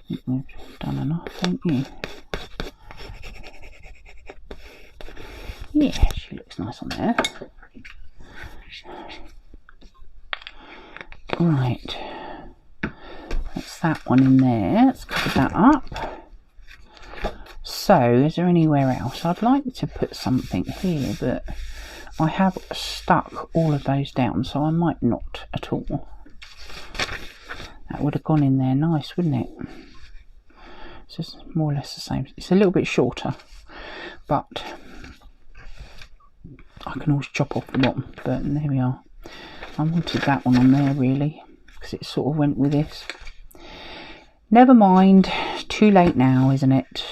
[SPEAKER 1] think we've done enough, haven't you? Yeah, she looks nice on there. Right, that's that one in there. Let's cover that up. So, is there anywhere else? I'd like to put something here, but I have stuck all of those down, so I might not at all. That would have gone in there nice, wouldn't it? It's just more or less the same. It's a little bit shorter, but I can always chop off the bottom. But there we are. I wanted that one on there really, because it sort of went with this. Never mind, too late now, isn't it?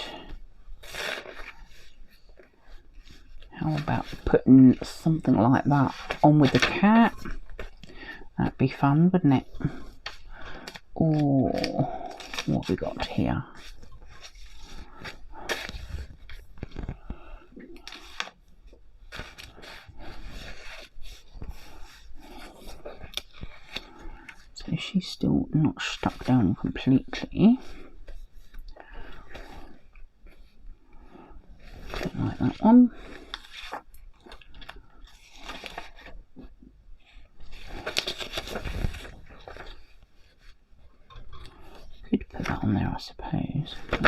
[SPEAKER 1] How about putting something like that on with the cat? That'd be fun, wouldn't it? or what have we got here? So she's still not stuck down completely. Don't like that one. Could put that on there, I suppose. It's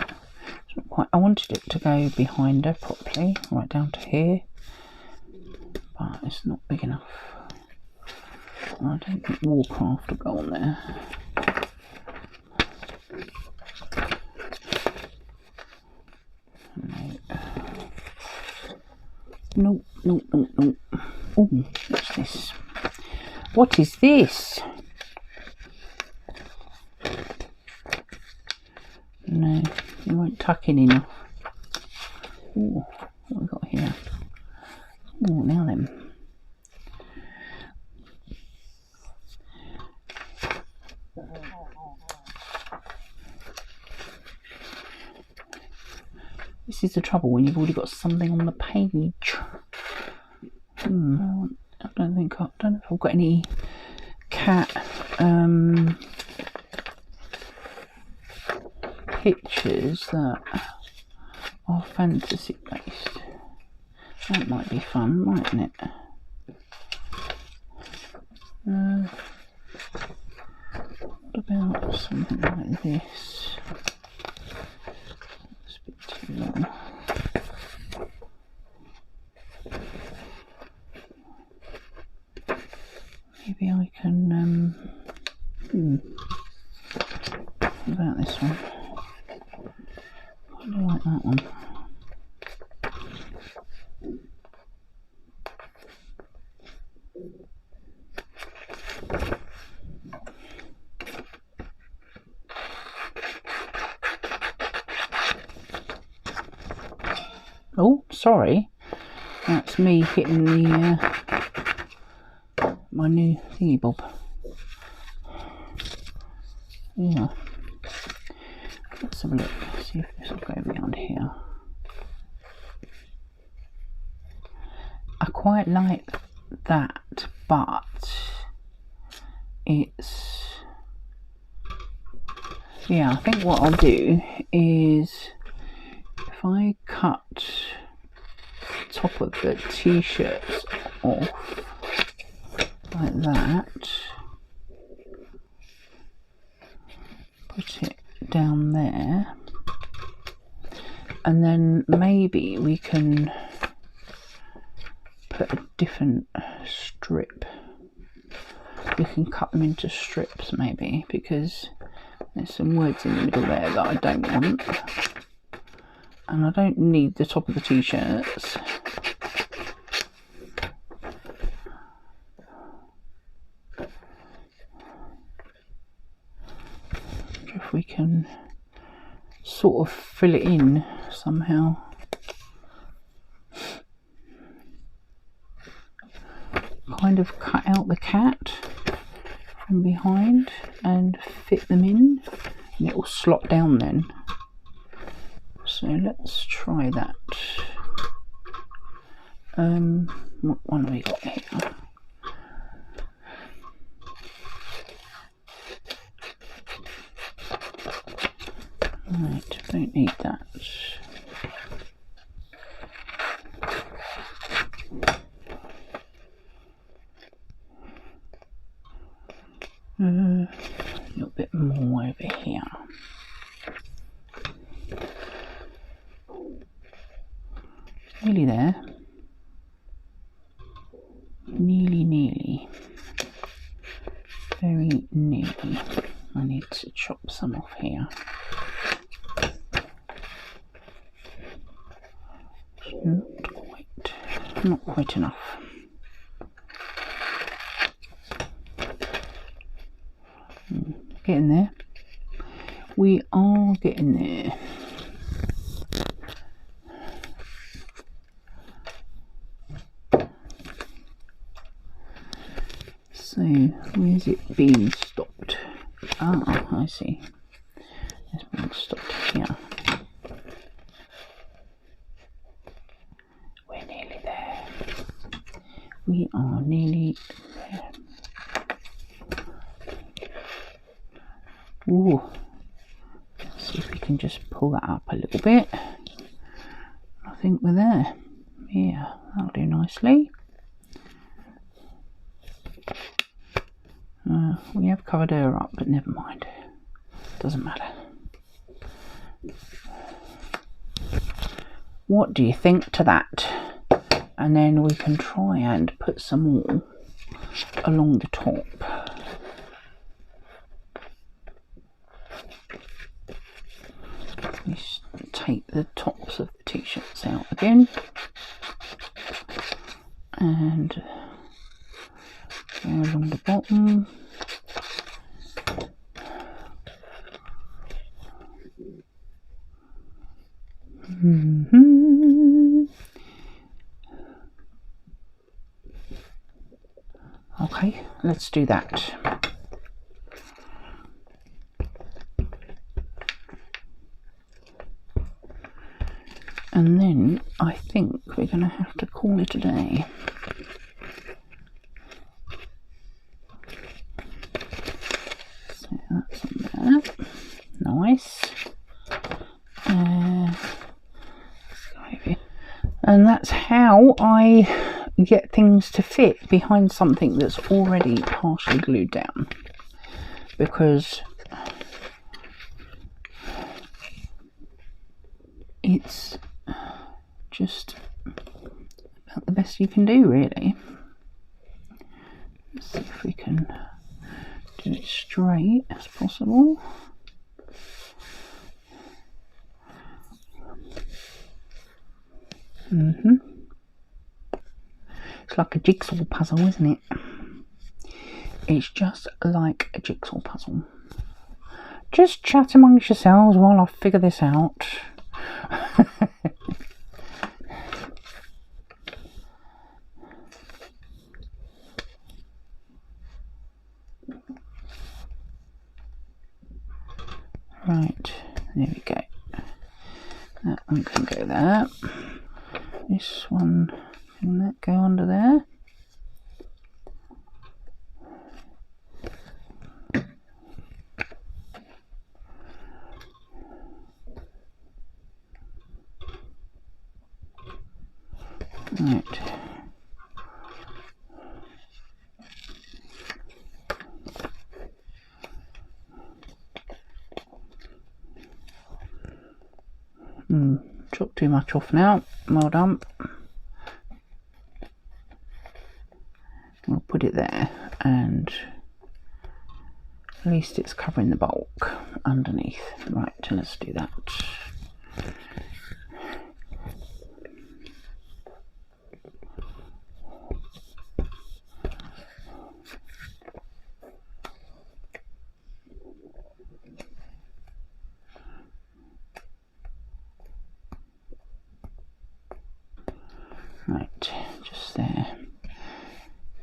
[SPEAKER 1] not quite. I wanted it to go behind her properly, right down to here, but it's not big enough. I don't think Warcraft will go on there. No. Nope. Oh, what's this? What is this? No, you won't tuck in enough. Oh, what have we got here? Oh, now then. This is the trouble when you've already got something on the page. I don't know if I've got any cat pictures that are fantasy based. That might be fun, mightn't it? What about something like this? It's a bit too long. Maybe I can, what about this one? I do like that one. Oh, sorry. That's me hitting the my new thingy bob. Yeah. Let's have a look. See if this will go around here. I quite like that, but it's, yeah, I think what I'll do is if I cut the top of the t-shirts off like that, put it down there, and then maybe we can put a different strip. We can cut them into strips maybe, because there's some words in the middle there that I don't want, and I don't need the top of the t-shirts. If we can sort of fill it in somehow. Kind of cut out the cat from behind and fit them in, and it will slot down then. So let's try that. What one have we got here? Right, don't need that. A little bit more over here. Nearly there. Nearly. Very nearly. I need to chop some off here. Not quite enough. Getting there. We are getting there. So, where's it been stopped? Ah, I see. Let's stop here. We're nearly there. We are nearly there. Ooh. Let's see if we can just pull that up a little bit. I think we're there. Yeah, that'll do nicely. We have covered her up, but never mind. Doesn't matter. What do you think to that? And then we can try and put some more along the top. We take the tops of the t-shirts out again. And go along the bottom. Okay, let's do that. And then I think we're going to have to call it a day. So that's on there. Nice. And that's how I get things to fit behind something that's already partially glued down, because it's just about the best you can do, really. Let's see if we can do it straight as possible. It's like a jigsaw puzzle, isn't it? It's just like a jigsaw puzzle. Just chat amongst yourselves while I figure this out. Right, there we go. That one can go there. This one, can that go under there? Right. Took too much off now. Well done. We'll put it there, and at least it's covering the bulk underneath. Right, so let's do that. Right, just there.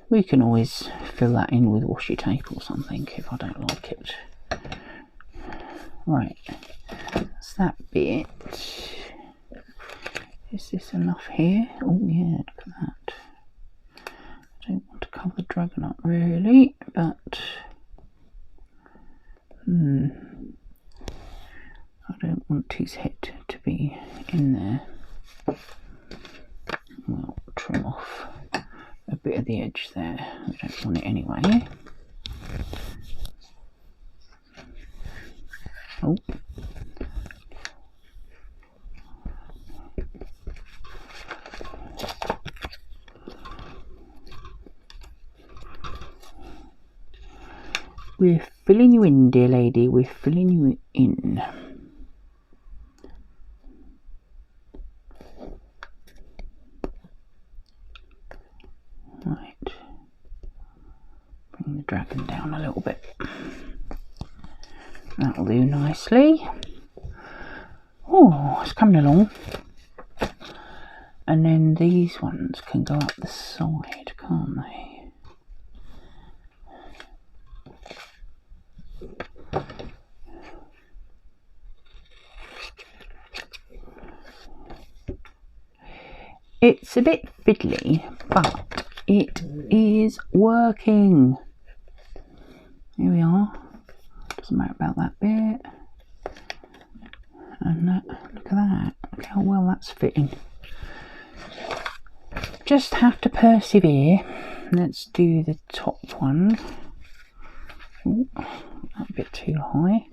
[SPEAKER 1] We can always fill that in with washi tape or something if I don't like it. Right, that's that bit. Is this enough here? Oh yeah, look at that. I don't want to cover the dragon up really, but I don't want his head to be in there. We'll trim off a bit of the edge there. We don't want it anyway. Oh. We're filling you in, dear lady. We're filling you in. Right. Bring the dragon down a little bit. That'll do nicely. Oh, it's coming along. And then these ones can go up the side, can't they? It's a bit fiddly, but it is working. Here we are. Doesn't matter about that bit. And look at that. Look how well that's fitting. Just have to persevere. Let's do the top one. Ooh, a bit too high.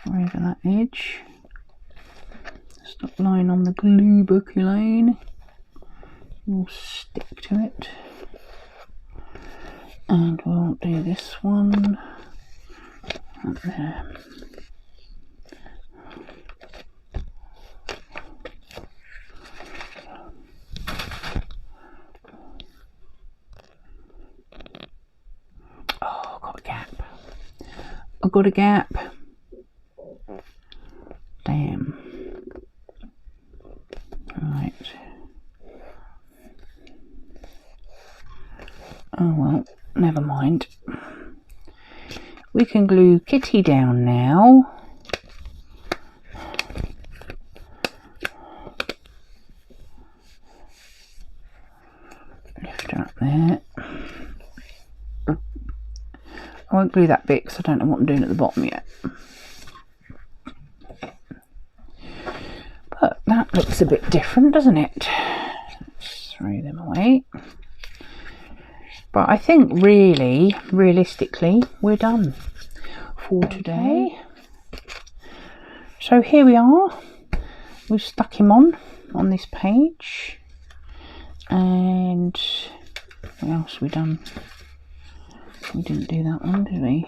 [SPEAKER 1] Cover over that edge. Stop lying on the glue book, Elaine. We'll stick to it. And we'll do this one up there. Oh, I've got a gap. I've got a gap. Damn. Right. Oh well, never mind. We can glue Kitty down now. Lift her up there. I won't glue that bit because I don't know what I'm doing at the bottom yet. But that looks a bit different, doesn't it? Let's throw them away. But I think realistically, we're done for today. So here we are. We've stuck him on this page. And what else have we done? We didn't do that one, did we?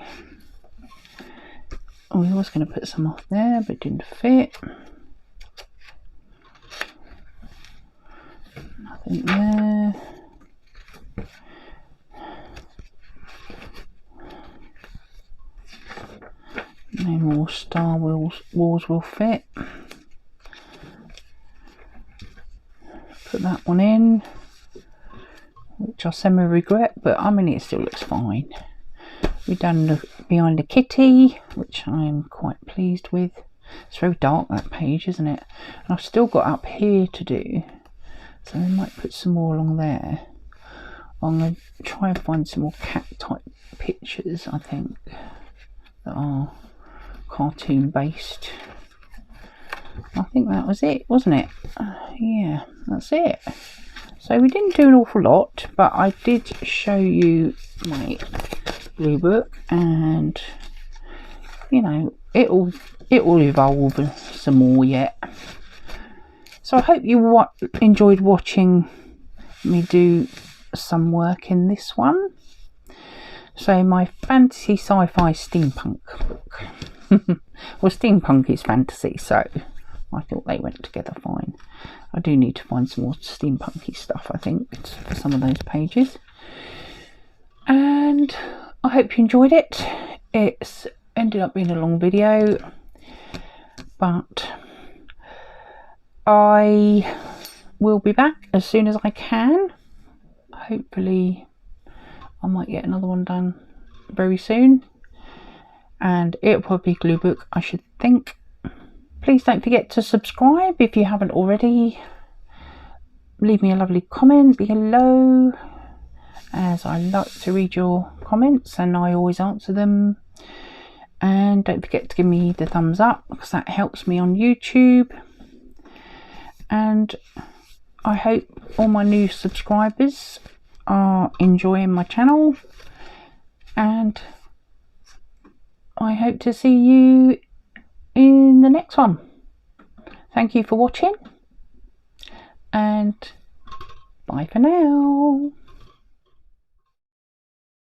[SPEAKER 1] Oh, we was going to put some off there, but it didn't fit. Nothing there. No more Star Wars will fit. Put that one in, which I semi-regret, but I mean it still looks fine. We've done the behind the kitty, which I'm quite pleased with. It's very dark, that page, isn't it? And I've still got up here to do, so I might put some more along there. I'm going to try and find some more cat type pictures, I think, that are cartoon based. I think that was it, wasn't it? Yeah, that's it. So we didn't do an awful lot, but I did show you my glue book, and you know, it will evolve some more yet. So I hope you enjoyed watching me do some work in this one. So my fantasy sci-fi steampunk book. Well, steampunk is fantasy, so I thought they went together fine. I do need to find some more steampunky stuff, I think, for some of those pages. And I hope you enjoyed it. It's ended up being a long video, but I will be back as soon as I can. Hopefully I might get another one done very soon, and it'll probably be glue book, I should think. Please don't forget to subscribe if you haven't already. Leave me a lovely comment below, as I like to read your comments and I always answer them. And don't forget to give me the thumbs up, because that helps me on YouTube. And I hope all my new subscribers are enjoying my channel, and I hope to see you in the next one. Thank you for watching, and bye for now.